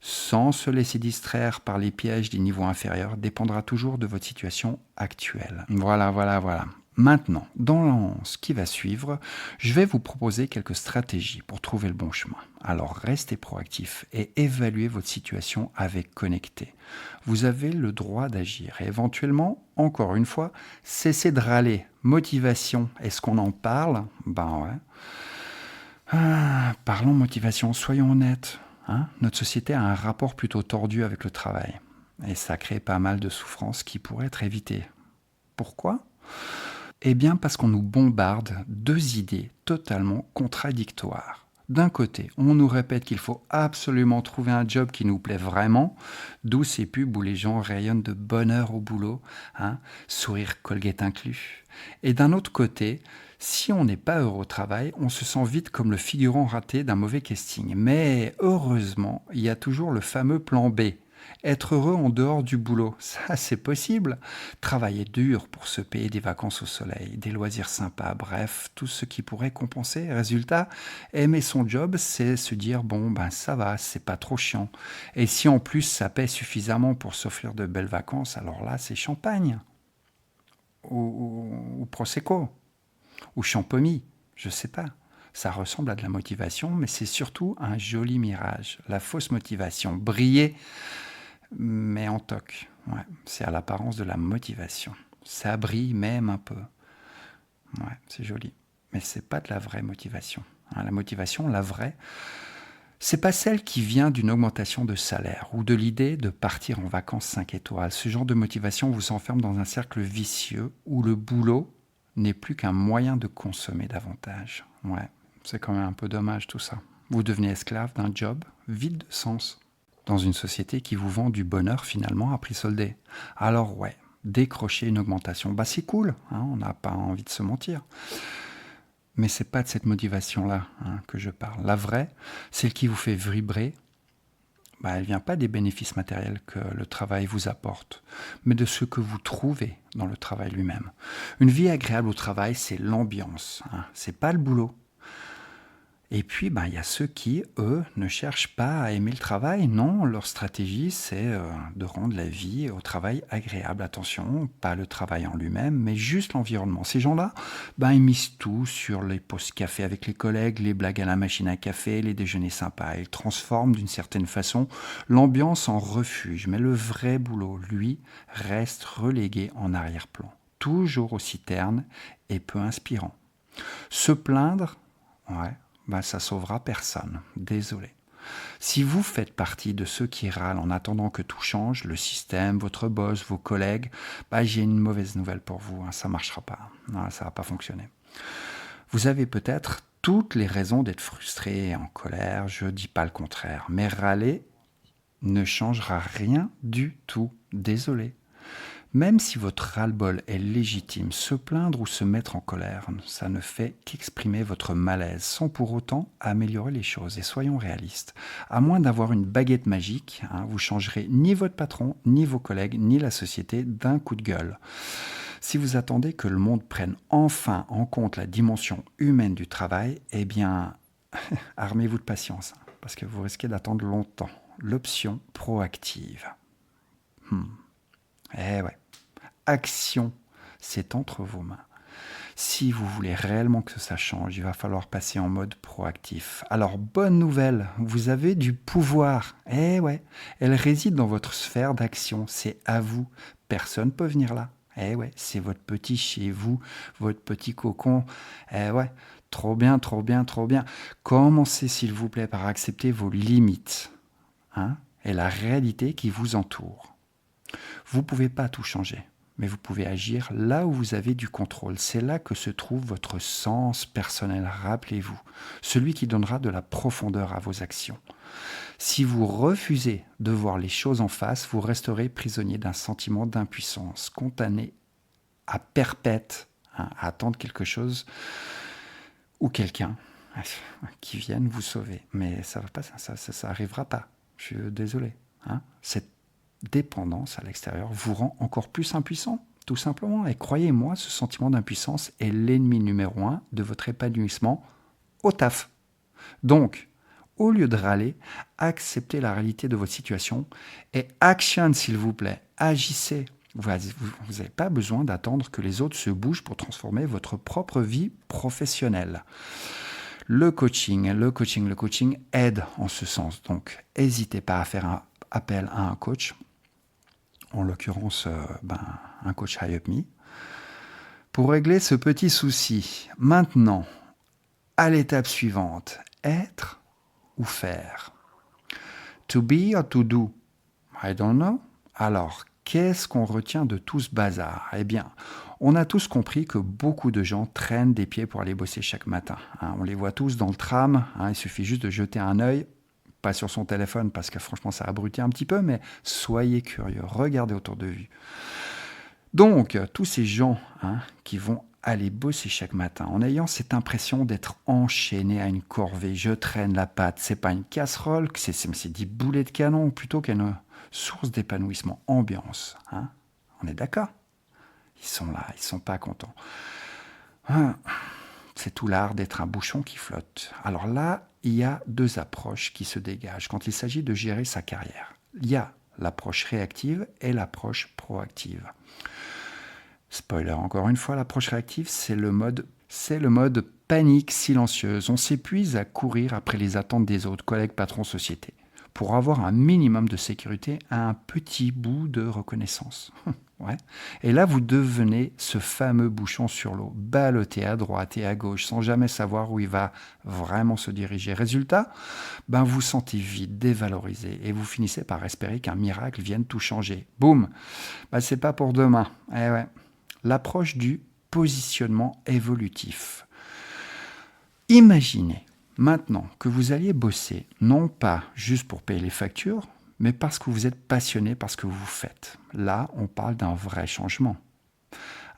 sans se laisser distraire par les pièges des niveaux inférieurs, dépendra toujours de votre situation actuelle. Voilà. Maintenant, dans ce qui va suivre, je vais vous proposer quelques stratégies pour trouver le bon chemin. Alors restez proactif et évaluez votre situation avec Connecté. Vous avez le droit d'agir et éventuellement, encore une fois, cessez de râler. Motivation, est-ce qu'on en parle? Ouais. Parlons motivation, soyons honnêtes. Notre société a un rapport plutôt tordu avec le travail. Et ça crée pas mal de souffrances qui pourraient être évitées. Pourquoi ? Eh bien parce qu'on nous bombarde deux idées totalement contradictoires. D'un côté, on nous répète qu'il faut absolument trouver un job qui nous plaît vraiment, d'où ces pubs où les gens rayonnent de bonheur au boulot, sourire Colgate inclus. Et d'un autre côté, si on n'est pas heureux au travail, on se sent vite comme le figurant raté d'un mauvais casting. Mais heureusement, il y a toujours le fameux plan B. Être heureux en dehors du boulot, ça c'est possible. Travailler dur pour se payer des vacances au soleil, des loisirs sympas, bref, tout ce qui pourrait compenser. Résultat, aimer son job, c'est se dire ça va, c'est pas trop chiant. Et si en plus ça paie suffisamment pour s'offrir de belles vacances, alors là c'est champagne. Ou prosecco. Ou champomy, je sais pas. Ça ressemble à de la motivation, mais c'est surtout un joli mirage. La fausse motivation, briller, mais en toc. Ouais, c'est à l'apparence de la motivation. Ça brille même un peu. Ouais, c'est joli. Mais c'est pas de la vraie motivation. La motivation, la vraie, c'est pas celle qui vient d'une augmentation de salaire ou de l'idée de partir en vacances 5 étoiles. Ce genre de motivation vous enferme dans un cercle vicieux où le boulot n'est plus qu'un moyen de consommer davantage. Ouais, c'est quand même un peu dommage tout ça. Vous devenez esclave d'un job vide de sens dans une société qui vous vend du bonheur finalement à prix soldé. Alors ouais, décrocher une augmentation, c'est cool, on n'a pas envie de se mentir. Mais c'est pas de cette motivation-là que je parle. La vraie, celle qui vous fait vibrer, elle vient pas des bénéfices matériels que le travail vous apporte, mais de ce que vous trouvez dans le travail lui-même. Une vie agréable au travail, c'est l'ambiance, c'est pas le boulot. Et puis, il y a ceux qui, eux, ne cherchent pas à aimer le travail. Non, leur stratégie, c'est de rendre la vie au travail agréable. Attention, pas le travail en lui-même, mais juste l'environnement. Ces gens-là, ils misent tout sur les pauses café avec les collègues, les blagues à la machine à café, les déjeuners sympas. Ils transforment d'une certaine façon l'ambiance en refuge. Mais le vrai boulot, lui, reste relégué en arrière-plan. Toujours aussi terne et peu inspirant. Se plaindre, ça sauvera personne. Désolé. Si vous faites partie de ceux qui râlent en attendant que tout change, le système, votre boss, vos collègues, j'ai une mauvaise nouvelle pour vous. Ça ne marchera pas. Non, ça ne va pas fonctionner. Vous avez peut-être toutes les raisons d'être frustré et en colère. Je ne dis pas le contraire. Mais râler ne changera rien du tout. Désolé. Même si votre ras-le-bol est légitime, se plaindre ou se mettre en colère, ça ne fait qu'exprimer votre malaise sans pour autant améliorer les choses. Et soyons réalistes, à moins d'avoir une baguette magique, vous changerez ni votre patron, ni vos collègues, ni la société d'un coup de gueule. Si vous attendez que le monde prenne enfin en compte la dimension humaine du travail, armez-vous de patience, parce que vous risquez d'attendre longtemps. L'option proactive. Action, c'est entre vos mains. Si vous voulez réellement que ça change, il va falloir passer en mode proactif. Alors, bonne nouvelle, vous avez du pouvoir. Elle réside dans votre sphère d'action. C'est à vous. Personne ne peut venir là. C'est votre petit chez vous, votre petit cocon. Trop bien, trop bien, trop bien. Commencez, s'il vous plaît, par accepter vos limites et la réalité qui vous entoure. Vous ne pouvez pas tout changer, mais vous pouvez agir là où vous avez du contrôle. C'est là que se trouve votre sens personnel, rappelez-vous, celui qui donnera de la profondeur à vos actions. Si vous refusez de voir les choses en face, vous resterez prisonnier d'un sentiment d'impuissance, condamné à perpète, à attendre quelque chose ou quelqu'un qui vienne vous sauver. Mais ça va pas, ça arrivera pas. Je suis désolé. Cette dépendance à l'extérieur vous rend encore plus impuissant, tout simplement. Et croyez-moi, ce sentiment d'impuissance est l'ennemi numéro 1 de votre épanouissement au taf. Donc, au lieu de râler, acceptez la réalité de votre situation et action, s'il vous plaît. Agissez. Vous n'avez pas besoin d'attendre que les autres se bougent pour transformer votre propre vie professionnelle. Le coaching aide en ce sens. Donc, n'hésitez pas à faire appel à un coach. En l'occurrence, un coach High Up Me, pour régler ce petit souci. Maintenant, à l'étape suivante, être ou faire. To be or to do? I don't know. Alors, qu'est-ce qu'on retient de tout ce bazar? On a tous compris que beaucoup de gens traînent des pieds pour aller bosser chaque matin. On les voit tous dans le tram, il suffit juste de jeter un œil, pas sur son téléphone parce que franchement ça abrutit un petit peu, mais soyez curieux, regardez autour de vous. Donc, tous ces gens qui vont aller bosser chaque matin en ayant cette impression d'être enchaînés à une corvée, je traîne la patte, c'est pas une casserole, c'est des boulets de canon plutôt qu'une source d'épanouissement, ambiance. On est d'accord? Ils sont là, ils sont pas contents. C'est tout l'art d'être un bouchon qui flotte. Alors là, il y a deux approches qui se dégagent quand il s'agit de gérer sa carrière. Il y a l'approche réactive et l'approche proactive. Spoiler, encore une fois, l'approche réactive, c'est le mode panique silencieuse. On s'épuise à courir après les attentes des autres, collègues, patrons, société, pour avoir un minimum de sécurité à un petit bout de reconnaissance. Ouais. Et là, vous devenez ce fameux bouchon sur l'eau, ballotté à droite et à gauche, sans jamais savoir où il va vraiment se diriger. Résultat, ben vous sentez vide, dévalorisé, et vous finissez par espérer qu'un miracle vienne tout changer. Boum, ben c'est pas pour demain. Eh ouais. L'approche du positionnement évolutif. Imaginez maintenant que vous alliez bosser, non pas juste pour payer les factures, mais parce que vous êtes passionné par ce que vous faites. Là, on parle d'un vrai changement.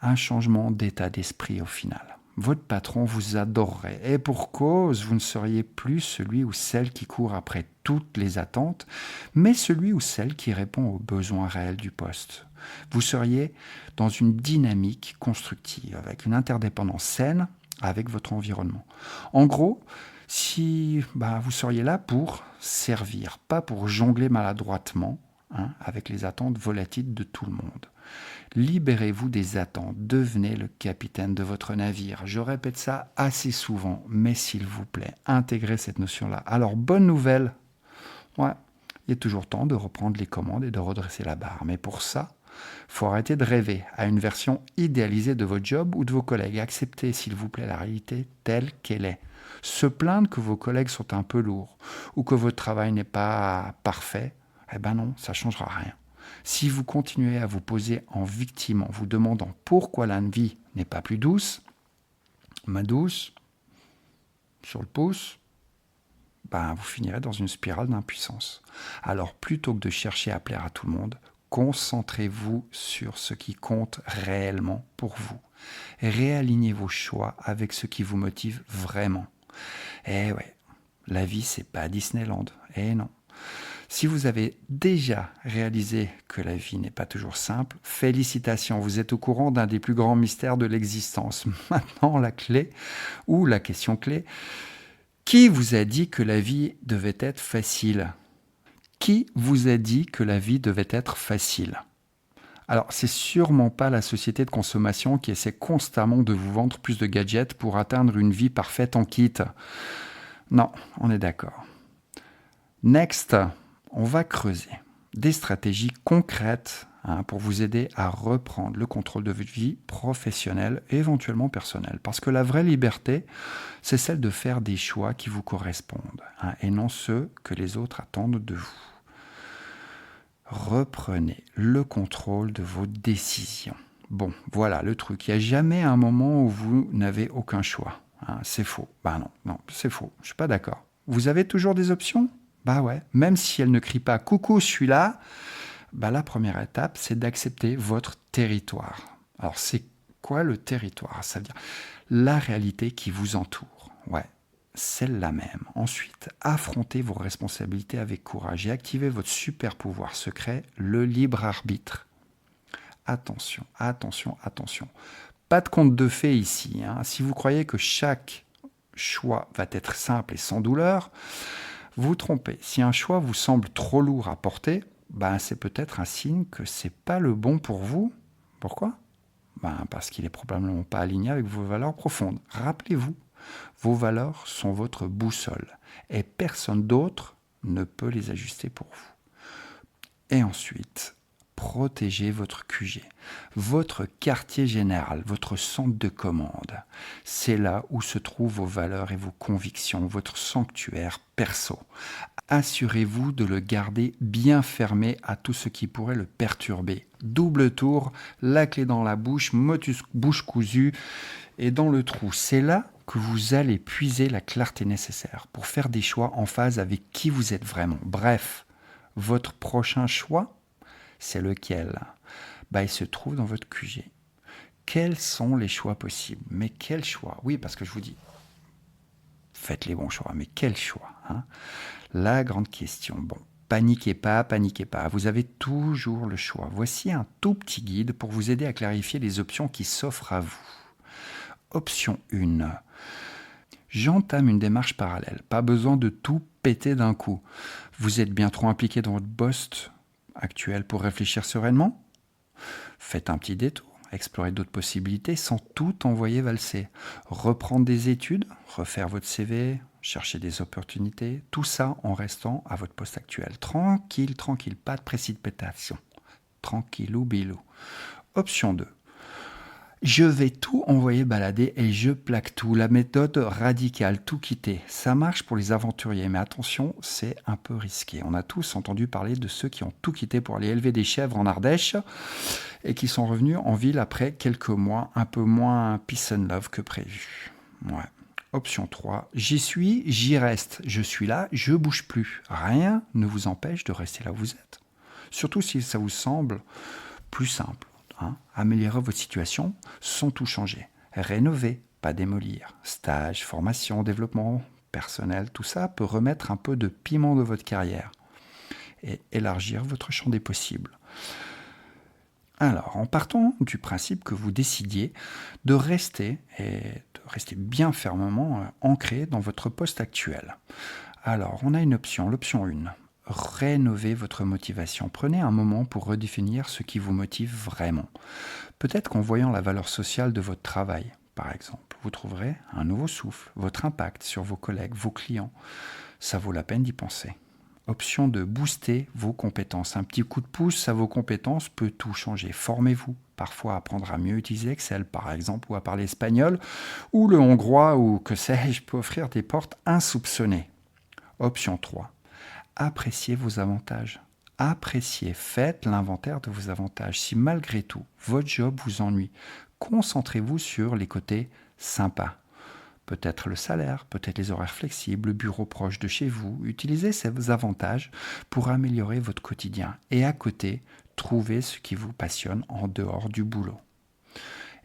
Un changement d'état d'esprit au final. Votre patron vous adorerait. Et pour cause, vous ne seriez plus celui ou celle qui court après toutes les attentes, mais celui ou celle qui répond aux besoins réels du poste. Vous seriez dans une dynamique constructive, avec une interdépendance saine avec votre environnement. En gros, si vous seriez là pour servir, pas pour jongler maladroitement avec les attentes volatiles de tout le monde. Libérez-vous des attentes, devenez le capitaine de votre navire. Je répète ça assez souvent, mais s'il vous plaît, intégrez cette notion-là. Alors, bonne nouvelle, il y a toujours temps de reprendre les commandes et de redresser la barre. Mais pour ça, il faut arrêter de rêver à une version idéalisée de votre job ou de vos collègues. Acceptez, s'il vous plaît, la réalité telle qu'elle est. Se plaindre que vos collègues sont un peu lourds ou que votre travail n'est pas parfait, non, ça ne changera rien. Si vous continuez à vous poser en victime en vous demandant pourquoi la vie n'est pas plus douce, ma douce, sur le pouce, vous finirez dans une spirale d'impuissance. Alors plutôt que de chercher à plaire à tout le monde, concentrez-vous sur ce qui compte réellement pour vous. Réalignez vos choix avec ce qui vous motive vraiment. Eh ouais, la vie c'est pas Disneyland. Eh non. Si vous avez déjà réalisé que la vie n'est pas toujours simple, félicitations, vous êtes au courant d'un des plus grands mystères de l'existence. Maintenant, la clé, ou la question clé, qui vous a dit que la vie devait être facile ? Qui vous a dit que la vie devait être facile ? Alors, c'est sûrement pas la société de consommation qui essaie constamment de vous vendre plus de gadgets pour atteindre une vie parfaite en kit. Non, on est d'accord. Next, on va creuser des stratégies concrètes pour vous aider à reprendre le contrôle de votre vie professionnelle et éventuellement personnelle. Parce que la vraie liberté, c'est celle de faire des choix qui vous correspondent et non ceux que les autres attendent de vous. Reprenez le contrôle de vos décisions. Bon, voilà le truc. Il n'y a jamais un moment où vous n'avez aucun choix. C'est faux. Non, c'est faux. Je ne suis pas d'accord. Vous avez toujours des options ? Ouais. Même si elles ne crient pas « Coucou, je suis là », la première étape, c'est d'accepter votre territoire. Alors, c'est quoi le territoire ? Ça veut dire la réalité qui vous entoure. Ouais. Celle-là même. Ensuite, affrontez vos responsabilités avec courage et activez votre super pouvoir secret, le libre arbitre. Attention, attention, attention. Pas de conte de fées ici. Si vous croyez que chaque choix va être simple et sans douleur, vous vous trompez. Si un choix vous semble trop lourd à porter, c'est peut-être un signe que c'est pas le bon pour vous. Pourquoi ? Parce qu'il est probablement pas aligné avec vos valeurs profondes. Rappelez-vous, vos valeurs sont votre boussole et personne d'autre ne peut les ajuster pour vous. Et ensuite, protégez votre QG, votre quartier général, votre centre de commande. C'est là où se trouvent vos valeurs et vos convictions, votre sanctuaire perso. Assurez-vous de le garder bien fermé à tout ce qui pourrait le perturber. Double tour, la clé dans la bouche, motus bouche cousue et dans le trou. C'est là que vous allez puiser la clarté nécessaire pour faire des choix en phase avec qui vous êtes vraiment. Bref, votre prochain choix, c'est lequel ? Il se trouve dans votre QG. Quels sont les choix possibles ? Mais quels choix ? Oui, parce que je vous dis, faites les bons choix, mais quels choix ? La grande question. Bon, paniquez pas. Vous avez toujours le choix. Voici un tout petit guide pour vous aider à clarifier les options qui s'offrent à vous. Option 1. J'entame une démarche parallèle. Pas besoin de tout péter d'un coup. Vous êtes bien trop impliqué dans votre poste actuel pour réfléchir sereinement ? Faites un petit détour. Explorez d'autres possibilités sans tout envoyer valser. Reprendre des études, refaire votre CV, chercher des opportunités, tout ça en restant à votre poste actuel. Tranquille, pas de précipitation. tranquillou bilou. Option 2. Je vais tout envoyer balader et je plaque tout. La méthode radicale, tout quitter. Ça marche pour les aventuriers, mais attention, c'est un peu risqué. On a tous entendu parler de ceux qui ont tout quitté pour aller élever des chèvres en Ardèche et qui sont revenus en ville après quelques mois, un peu moins peace and love que prévu. Ouais. Option 3. J'y suis, j'y reste. Je suis là, je bouge plus. Rien ne vous empêche de rester là où vous êtes. Surtout si ça vous semble plus simple. Améliorer votre situation sans tout changer. Rénover, pas démolir. Stage, formation, développement personnel, tout ça peut remettre un peu de piment de votre carrière et élargir votre champ des possibles. Alors, en partant du principe que vous décidiez de rester bien fermement ancré dans votre poste actuel. Alors, on a une option, l'option 1. Rénovez votre motivation. Prenez un moment pour redéfinir ce qui vous motive vraiment. Peut-être qu'en voyant la valeur sociale de votre travail, par exemple, vous trouverez un nouveau souffle, votre impact sur vos collègues, vos clients. Ça vaut la peine d'y penser. Option 2, booster vos compétences. Un petit coup de pouce à vos compétences peut tout changer. Formez-vous. Parfois apprendre à mieux utiliser Excel, par exemple, ou à parler espagnol, ou le hongrois, ou que sais-je, peut offrir des portes insoupçonnées. Option 3. Appréciez vos avantages. Appréciez, faites l'inventaire de vos avantages. Si malgré tout, votre job vous ennuie, concentrez-vous sur les côtés sympas. Peut-être le salaire, peut-être les horaires flexibles, le bureau proche de chez vous. Utilisez ces avantages pour améliorer votre quotidien. Et à côté, trouvez ce qui vous passionne en dehors du boulot.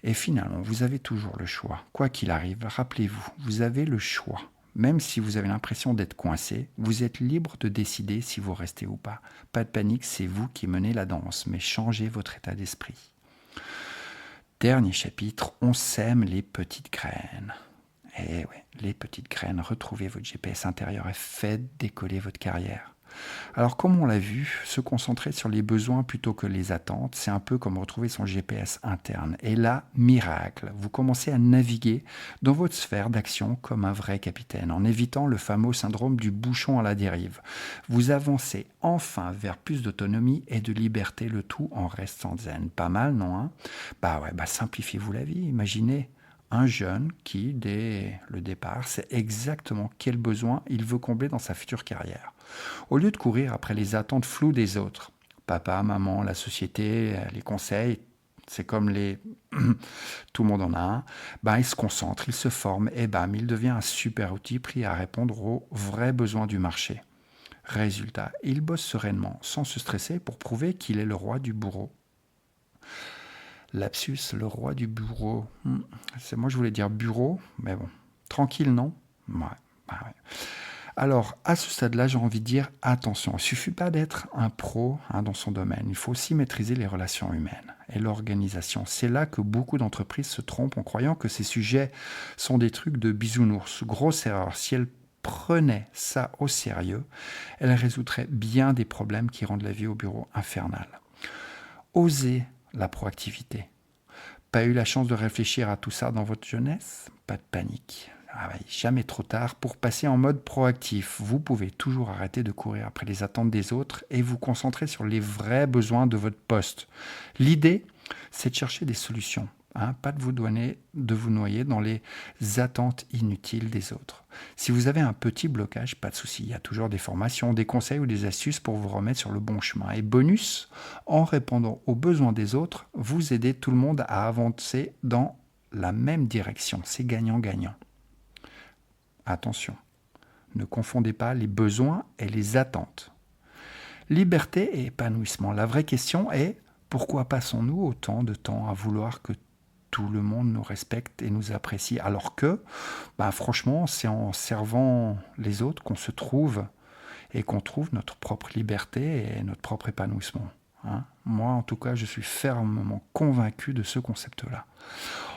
Et finalement, vous avez toujours le choix. Quoi qu'il arrive, rappelez-vous, vous avez le choix. Même si vous avez l'impression d'être coincé, vous êtes libre de décider si vous restez ou pas. Pas de panique, c'est vous qui menez la danse, mais changez votre état d'esprit. Dernier chapitre, on sème les petites graines. Et ouais, les petites graines, retrouvez votre GPS intérieur et faites décoller votre carrière. Alors comme on l'a vu, se concentrer sur les besoins plutôt que les attentes, c'est un peu comme retrouver son GPS interne. Et là, miracle, vous commencez à naviguer dans votre sphère d'action comme un vrai capitaine, en évitant le fameux syndrome du bouchon à la dérive. Vous avancez enfin vers plus d'autonomie et de liberté, le tout en restant zen. Pas mal, non ? Simplifiez-vous la vie, imaginez un jeune qui, dès le départ, sait exactement quel besoin il veut combler dans sa future carrière. Au lieu de courir après les attentes floues des autres, papa, maman, la société, les conseils, c'est comme tout le monde en a un, il se concentre, il se forme et il devient un super outil prêt à répondre aux vrais besoins du marché. Résultat, il bosse sereinement, sans se stresser pour prouver qu'il est le roi du bourreau. Lapsus, le roi du bureau. Moi, je voulais dire bureau, mais bon. Tranquille, non ? Ouais. Alors, à ce stade-là, j'ai envie de dire attention. Il ne suffit pas d'être un pro dans son domaine. Il faut aussi maîtriser les relations humaines et l'organisation. C'est là que beaucoup d'entreprises se trompent en croyant que ces sujets sont des trucs de bisounours. Grosse erreur. Si elles prenaient ça au sérieux, elles résoudrait bien des problèmes qui rendent la vie au bureau infernale. Osez la proactivité. Pas eu la chance de réfléchir à tout ça dans votre jeunesse ? Pas de panique. Jamais trop tard pour passer en mode proactif. Vous pouvez toujours arrêter de courir après les attentes des autres et vous concentrer sur les vrais besoins de votre poste. L'idée, c'est de chercher des solutions. Pas de vous noyer dans les attentes inutiles des autres. Si vous avez un petit blocage, pas de souci, il y a toujours des formations, des conseils ou des astuces pour vous remettre sur le bon chemin. Et bonus, en répondant aux besoins des autres, vous aidez tout le monde à avancer dans la même direction. C'est gagnant-gagnant. Attention, ne confondez pas les besoins et les attentes. Liberté et épanouissement. La vraie question est, pourquoi passons-nous autant de temps à vouloir que tout le monde nous respecte et nous apprécie, alors que, franchement, c'est en servant les autres qu'on se trouve et qu'on trouve notre propre liberté et notre propre épanouissement. Moi, en tout cas, je suis fermement convaincu de ce concept-là.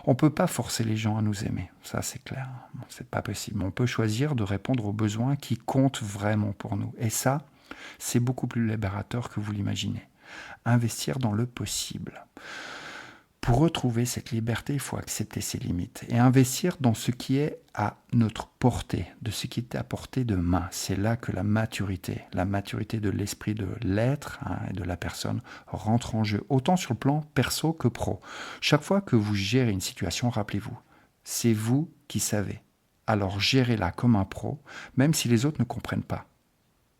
On ne peut pas forcer les gens à nous aimer, ça c'est clair, c'est pas possible. On peut choisir de répondre aux besoins qui comptent vraiment pour nous. Et ça, c'est beaucoup plus libérateur que vous l'imaginez. Investir dans le possible. Pour retrouver cette liberté, il faut accepter ses limites et investir dans ce qui est à notre portée, de ce qui est à portée de main. C'est là que la maturité de l'esprit, de l'être et de la personne rentre en jeu, autant sur le plan perso que pro. Chaque fois que vous gérez une situation, rappelez-vous, c'est vous qui savez. Alors gérez-la comme un pro, même si les autres ne comprennent pas.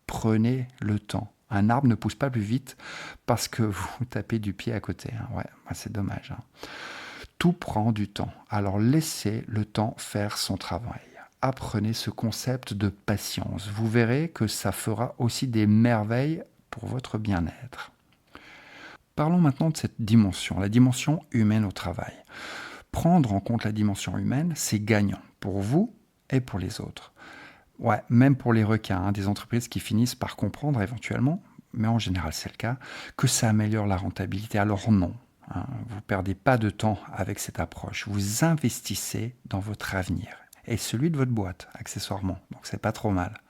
Prenez le temps. Un arbre ne pousse pas plus vite parce que vous tapez du pied à côté. Ouais, c'est dommage. Tout prend du temps. Alors laissez le temps faire son travail. Apprenez ce concept de patience. Vous verrez que ça fera aussi des merveilles pour votre bien-être. Parlons maintenant de cette dimension, la dimension humaine au travail. Prendre en compte la dimension humaine, c'est gagnant pour vous et pour les autres. Ouais, même pour les requins, des entreprises qui finissent par comprendre éventuellement, mais en général c'est le cas, que ça améliore la rentabilité. Alors non, vous ne perdez pas de temps avec cette approche. Vous investissez dans votre avenir et celui de votre boîte, accessoirement. Donc c'est pas trop mal.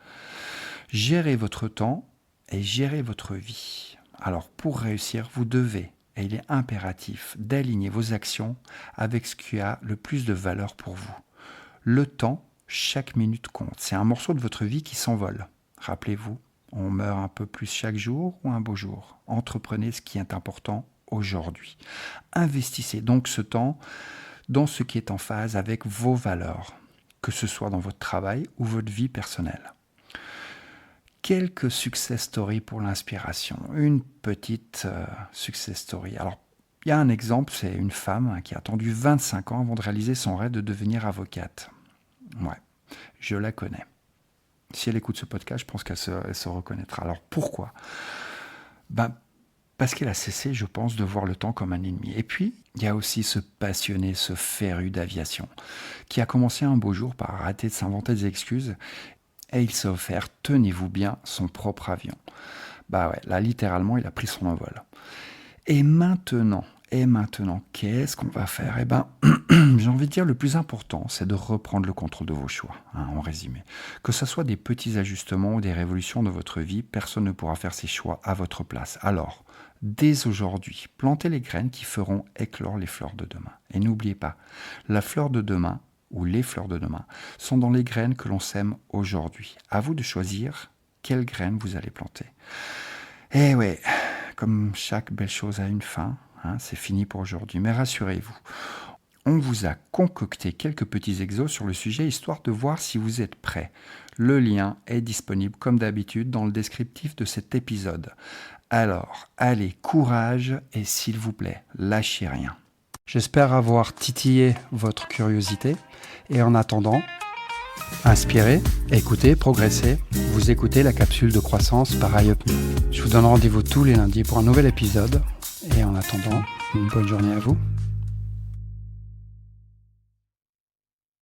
Gérez votre temps et gérez votre vie. Alors pour réussir, vous devez, et il est impératif, d'aligner vos actions avec ce qui a le plus de valeur pour vous. Le temps, chaque minute compte. C'est un morceau de votre vie qui s'envole. Rappelez-vous, on meurt un peu plus chaque jour ou un beau jour. Entreprenez ce qui est important aujourd'hui. Investissez donc ce temps dans ce qui est en phase avec vos valeurs, que ce soit dans votre travail ou votre vie personnelle. Quelques success stories pour l'inspiration. Une petite success story. Alors, il y a un exemple, c'est une femme qui a attendu 25 ans avant de réaliser son rêve de devenir avocate. Ouais, je la connais. Si elle écoute ce podcast, je pense qu'elle se reconnaîtra. Alors pourquoi ? Parce qu'elle a cessé, je pense, de voir le temps comme un ennemi. Et puis, il y a aussi ce passionné, ce féru d'aviation, qui a commencé un beau jour par arrêter de s'inventer des excuses, et il s'est offert, tenez-vous bien, son propre avion. Là, littéralement, il a pris son envol. Et maintenant, qu'est-ce qu'on va faire ? J'ai envie de dire, le plus important, c'est de reprendre le contrôle de vos choix, en résumé. Que ce soit des petits ajustements ou des révolutions de votre vie, personne ne pourra faire ces choix à votre place. Alors, dès aujourd'hui, plantez les graines qui feront éclore les fleurs de demain. Et n'oubliez pas, la fleur de demain, ou les fleurs de demain, sont dans les graines que l'on sème aujourd'hui. À vous de choisir quelles graines vous allez planter. Et ouais, comme chaque belle chose a une fin, c'est fini pour aujourd'hui. Mais rassurez-vous, on vous a concocté quelques petits exos sur le sujet, histoire de voir si vous êtes prêts. Le lien est disponible, comme d'habitude, dans le descriptif de cet épisode. Alors, allez, courage et s'il vous plaît, lâchez rien. J'espère avoir titillé votre curiosité. Et en attendant, inspirez, écoutez, progressez. Vous écoutez la capsule de croissance par iUpMe. Je vous donne rendez-vous tous les lundis pour un nouvel épisode. Et en attendant, une bonne journée à vous.